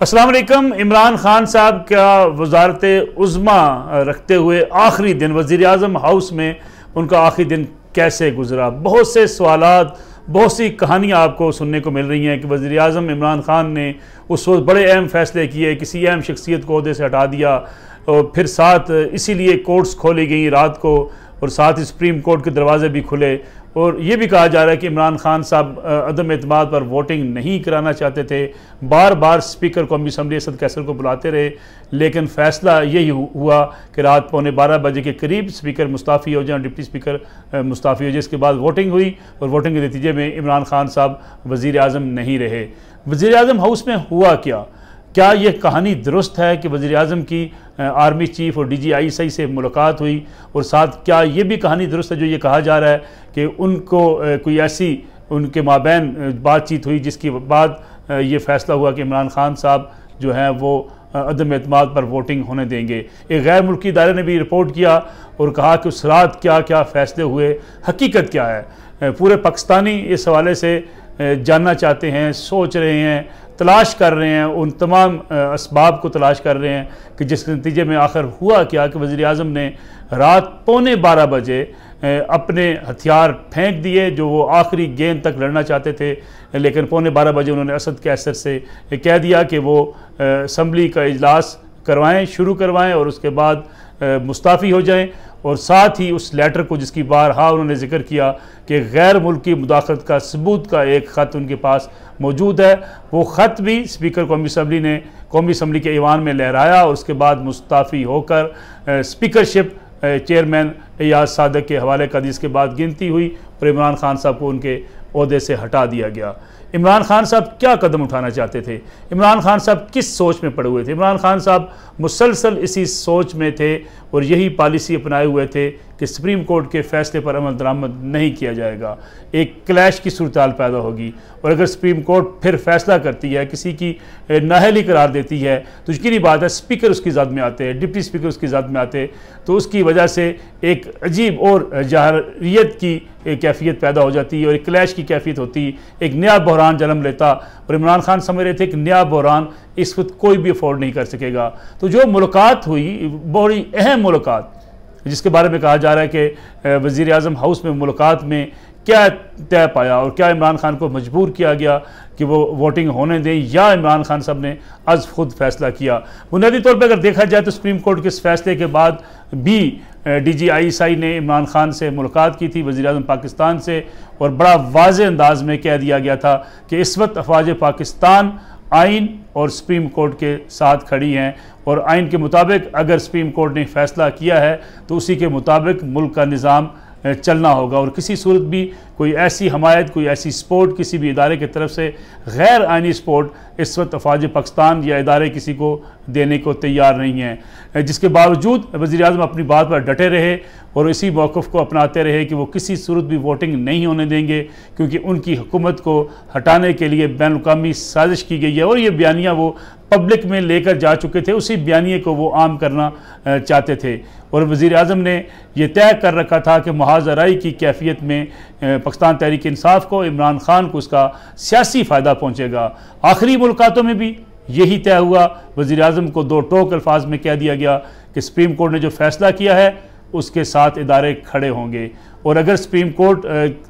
अस्सलाम वालेकुम। इमरान खान साहब का वजारत उज़्मा रखते हुए आखिरी दिन वज़ीर आज़म हाउस में उनका आखिरी दिन कैसे गुजरा, बहुत से सवालात, बहुत सी कहानियाँ आपको सुनने को मिल रही हैं कि वज़ीर आज़म इमरान खान ने उस वक्त बड़े अहम फैसले किए, किसी अहम शख्सियत को ओहदे से हटा दिया और फिर साथ इसीलिए कोर्ट्स खोली गई रात को और साथ ही सुप्रीम कोर्ट के दरवाजे भी खुले। और ये भी कहा जा रहा है कि इमरान खान साहब अदम एतमाद पर वोटिंग नहीं कराना चाहते थे, बार बार स्पीकर कौमी असम्बली असद कैसर को बुलाते रहे, लेकिन फ़ैसला यही हुआ कि रात 11:15 के करीब स्पीकर मुस्ताफ़ी हो जाए, डिप्टी स्पीकर मुस्ताफ़ी हो जाए। इसके बाद वोटिंग हुई और वोटिंग के नतीजे में इमरान खान साहब वज़ीर आज़म नहीं रहे। वज़ीर आज़म हाउस में हुआ क्या यह कहानी दुरुस्त है कि वज़ीर आज़म की आर्मी चीफ और DGI से मुलाकात हुई, और साथ क्या ये भी कहानी दुरुस्त है जो ये कहा जा रहा है कि उनको कोई ऐसी उनके माबैन बातचीत हुई जिसके बाद ये फ़ैसला हुआ कि इमरान खान साहब जो हैं वो अदम एतमाद पर वोटिंग होने देंगे। एक गैर मुल्की इदारे ने भी रिपोर्ट किया और कहा कि उस रात क्या क्या फ़ैसले हुए, हकीकत क्या है। पूरे पाकिस्तानी इस हवाले से जानना चाहते हैं, सोच रहे हैं, तलाश कर रहे हैं, उन तमाम असबाब को तलाश कर रहे हैं कि जिसके नतीजे में आखिर हुआ क्या कि वज़ीर आज़म ने रात 11:15 अपने हथियार फेंक दिए जो वो आखिरी गेंद तक लड़ना चाहते थे, लेकिन 11:15 उन्होंने असद कैसर से कह दिया कि वो असम्बली का इजलास शुरू करवाएं और उसके बाद मुस्ताफ़ी हो जाएं। और साथ ही उस लेटर को जिसकी बारहा उन्होंने जिक्र किया कि गैर मुल्की मुदाखलत का सबूत का एक ख़त उनके पास मौजूद है, वो ख़त भी स्पीकर कौमी असम्बली ने कौमी असम्बली के ईवान में लहराया और उसके बाद मुस्ताफ़ी होकर स्पीकरशिप चेयरमैन एयाज सादक के हवाले कर दी। इसके बाद गिनती हुई और इमरान खान साहब को उनके ओहदे से हटा दिया गया। इमरान खान साहब क्या कदम उठाना चाहते थे, इमरान खान साहब किस सोच में पड़े हुए थे? इमरान खान साहब मुसलसल इसी सोच में थे और यही पॉलिसी अपनाए हुए थे कि सुप्रीम कोर्ट के फैसले पर अमल दरामद नहीं किया जाएगा, एक क्लैश की सूरत पैदा होगी। और अगर सुप्रीम कोर्ट फिर फैसला करती है, किसी की नाअहली करार देती है, तो यकीनी बात है स्पीकर उसकी ज़द में आते हैं, डिप्टी स्पीकर उसकी ज़द में आते, तो उसकी वजह से एक अजीब और जाहरियत की कैफियत पैदा हो जाती है और एक क्लैश की कैफियत होती, एक नया बहरान जन्म लेता। और इमरान खान समझ रहे थे कि नया बहरान इस वक्त कोई भी अफोर्ड नहीं कर सकेगा। तो जो मुलाकात हुई, बड़ी अहम मुलाकात, जिसके बारे में कहा जा रहा है कि वज़ीर आज़म हाउस में मुलाकात में क्या तय पाया और क्या इमरान खान को मजबूर किया गया कि वो वोटिंग होने दें, या इमरान खान साहब ने आज खुद फैसला किया। बुनियादी तौर पर अगर देखा जाए तो सुप्रीम कोर्ट के इस फैसले के बाद भी DGI ने इमरान खान से मुलाकात की थी, वज़ीर आज़म पाकिस्तान से, और बड़ा वाज़ेह अंदाज में कह दिया गया था कि इस वक्त अफवाज पाकिस्तान आइन और सुप्रीम कोर्ट के साथ खड़ी हैं और आइन के मुताबिक अगर सुप्रीम कोर्ट ने फैसला किया है तो उसी के मुताबिक मुल्क का निज़ाम चलना होगा। और किसी सूरत भी कोई ऐसी हमायत, कोई ऐसी सपोर्ट किसी भी इदारे की तरफ से गैर आइनी सपोर्ट इस वक्त अफवाज पाकिस्तान या इदारे किसी को देने को तैयार नहीं है, जिसके बावजूद वज़ीर आज़म अपनी बात पर डटे रहे और इसी मौक़िफ़ को अपनाते रहे कि वो किसी सूरत भी वोटिंग नहीं होने देंगे, क्योंकि उनकी हुकूमत को हटाने के लिए बैनुल-अक़वामी साजिश की गई है और ये बयानियाँ वो पब्लिक में लेकर जा चुके थे, उसी बयानिए को वो आम करना चाहते थे। और वज़ीर आज़म ने यह तय कर रखा था कि मुहाज़राई की कैफियत में पाकिस्तान तहरीक इंसाफ को, इमरान खान को उसका सियासी फ़ायदा पहुँचेगा। आखिरी मुलाकातों में भी यही तय हुआ। वज़ीर आज़म को दो टोक अल्फाज में कह दिया गया कि सुप्रीम कोर्ट ने जो फ़ैसला किया है उसके साथ इदारे खड़े होंगे, और अगर सुप्रीम कोर्ट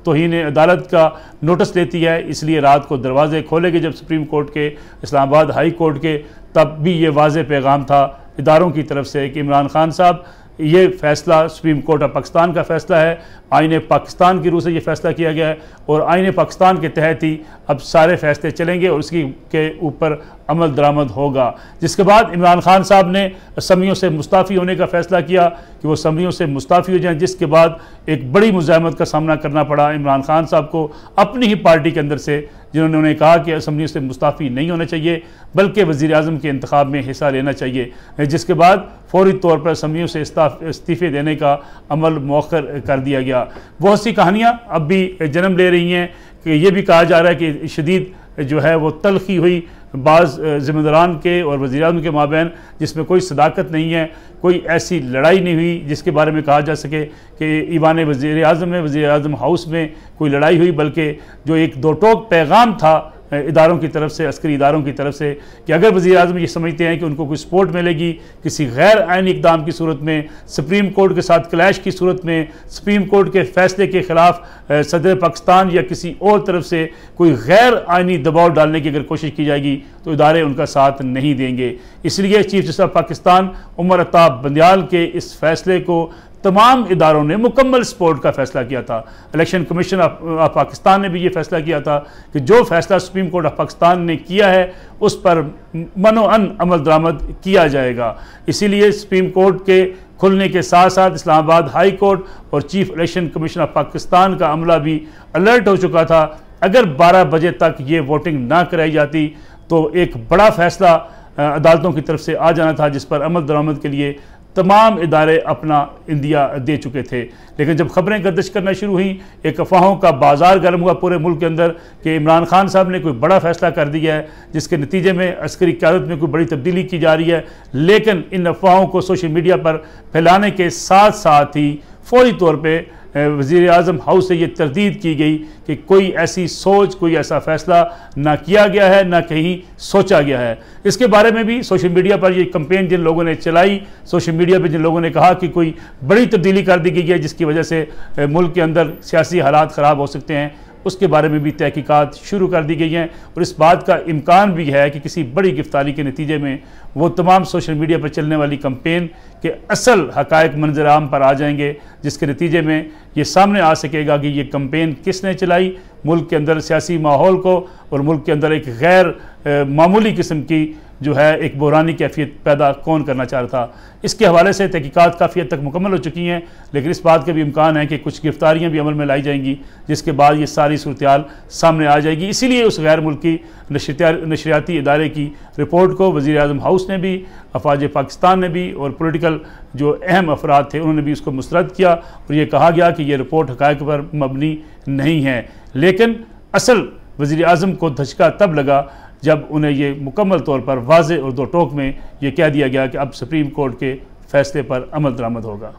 तौहीन अदालत का नोटिस लेती है, इसलिए रात को दरवाजे खोलेंगे जब सुप्रीम कोर्ट के, इस्लामाबाद हाई कोर्ट के, तब भी ये वाज़ेह पैगाम था इदारों की तरफ से कि इमरान खान साहब, ये फ़ैसला सुप्रीम कोर्ट ऑफ पाकिस्तान का फ़ैसला है, आईन पाकिस्तान की रूह से ये फ़ैसला किया गया है और आईन पाकिस्तान के तहत ही अब सारे फ़ैसले चलेंगे और उसकी के ऊपर अमल दरामद होगा। जिसके बाद इमरान खान साहब ने असम्बलियों से मुस्ताफ़ी होने का फ़ैसला किया कि वो असम्बलियों से मुस्ताफ़ी हो जाएं, जिसके बाद एक बड़ी मुज़ाहमत का सामना करना पड़ा इमरान खान साहब को अपनी ही पार्टी के अंदर से, जिन्होंने कहा कि असम्बलियों से मुस्ताफ़ी नहीं होना चाहिए बल्कि वज़ीर आज़म के इंतखाब में हिस्सा लेना चाहिए, जिसके बाद फौरी तौर पर असम्बलियों से इस्तीफ़े देने का अमल मौखर कर दिया गया। बहुत सी कहानियाँ अब भी जन्म ले रही हैं कि ये भी कहा जा रहा है कि शदीद जो है वो तलखी हुई बाज़ ज़िम्मेदारान के और वज़ीर आज़म के माबैन, जिसमें कोई सदाकत नहीं है, कोई ऐसी लड़ाई नहीं हुई जिसके बारे में कहा जा सके कि ईवान वज़ीर आज़म में, वज़ीर आज़म हाउस में कोई लड़ाई हुई, बल्कि जो एक दो टोक पैगाम था इदारों की तरफ से, अस्करी इदारों की तरफ से, कि अगर वज़ीर-ए-आज़म ये समझते हैं कि उनको कोई सपोर्ट मिलेगी किसी गैर आइनी इक़दाम की सूरत में, सुप्रीम कोर्ट के साथ क्लैश की सूरत में, सुप्रीम कोर्ट के फैसले के ख़िलाफ़ सदर पाकिस्तान या किसी और तरफ से कोई गैर आइनी दबाव डालने की अगर कोशिश की जाएगी तो इदारे उनका साथ नहीं देंगे। इसलिए chief justice of Pakistan Umar Ata Bandial के इस फैसले को तमाम इदारों ने मुकम्मल सपोर्ट का फैसला किया था। इलेक्शन कमीशन ऑफ पाकिस्तान ने भी ये फैसला किया था कि जो फैसला सुप्रीम कोर्ट ऑफ पाकिस्तान ने किया है उस पर मनोअन अमल दरामद किया जाएगा। इसीलिए सुप्रीम कोर्ट के खुलने के साथ साथ इस्लामाबाद हाई कोर्ट और chief election commission of Pakistan का अमला भी अलर्ट हो चुका था। अगर 12 बजे तक ये वोटिंग ना कराई जाती तो एक बड़ा फैसला अदालतों की तरफ से आ जाना था, जिस पर अमल दरामद के लिए तमाम इदारे अपना इंदिया दे चुके थे। लेकिन जब खबरें गर्दिश करना शुरू हुई, एक अफवाहों का बाजार गर्म हुआ पूरे मुल्क के अंदर कि इमरान खान साहब ने कोई बड़ा फैसला कर दिया है जिसके नतीजे में अस्करी क़यादत में कोई बड़ी तब्दीली की जा रही है। लेकिन इन अफवाहों को सोशल मीडिया पर फैलाने के साथ साथ ही फौरी तौर पर वज़ीर-ए-आज़म हाउस से ये तरदीद की गई कि कोई ऐसी सोच, कोई ऐसा फ़ैसला ना किया गया है, ना कहीं सोचा गया है। इसके बारे में भी सोशल मीडिया पर ये कैंपेन जिन लोगों ने चलाई, सोशल मीडिया पर जिन लोगों ने कहा कि कोई बड़ी तब्दीली कर दी गई है जिसकी वजह से मुल्क के अंदर सियासी हालात ख़राब हो सकते हैं, उसके बारे में भी तहकीकात शुरू कर दी गई हैं। और इस बात का इम्कान भी है कि किसी बड़ी गिरफ्तारी के नतीजे में वो तमाम सोशल मीडिया पर चलने वाली कैंपेन के असल हक़ाइक़ मंजर आम पर आ जाएंगे, जिसके नतीजे में ये सामने आ सकेगा कि ये कैंपेन किसने चलाई, मुल्क के अंदर सियासी माहौल को और मुल्क के अंदर एक गैर मामूली किस्म की जो है एक बहरानी कैफियत पैदा कौन करना चाह रहा था। इसके हवाले से तहकीकात काफ़ी हद तक मुकम्मल हो चुकी हैं, लेकिन इस बात का भी इम्कान है कि कुछ गिरफ्तारियाँ भी अमल में लाई जाएंगी, जिसके बाद ये सारी सूरत सामने आ जाएगी। इसीलिए उस गैर मुल्की नशरियाती इदारे की रिपोर्ट को वज़ीर-ए-आज़म हाउस ने भी, अफवाज पाकिस्तान ने भी और पोलिटिकल जो अहम अफराद थे उन्होंने भी उसको मुस्तरद किया और ये कहा गया कि ये रिपोर्ट हक़ाइक़ पर मबनी नहीं है। लेकिन असल वज़ीर-ए-आज़म को धचका तब लगा जब उन्हें ये मुकम्मल तौर पर वाज़े और दो टोक में ये कह दिया गया कि अब सुप्रीम कोर्ट के फैसले पर अमल दरामद होगा।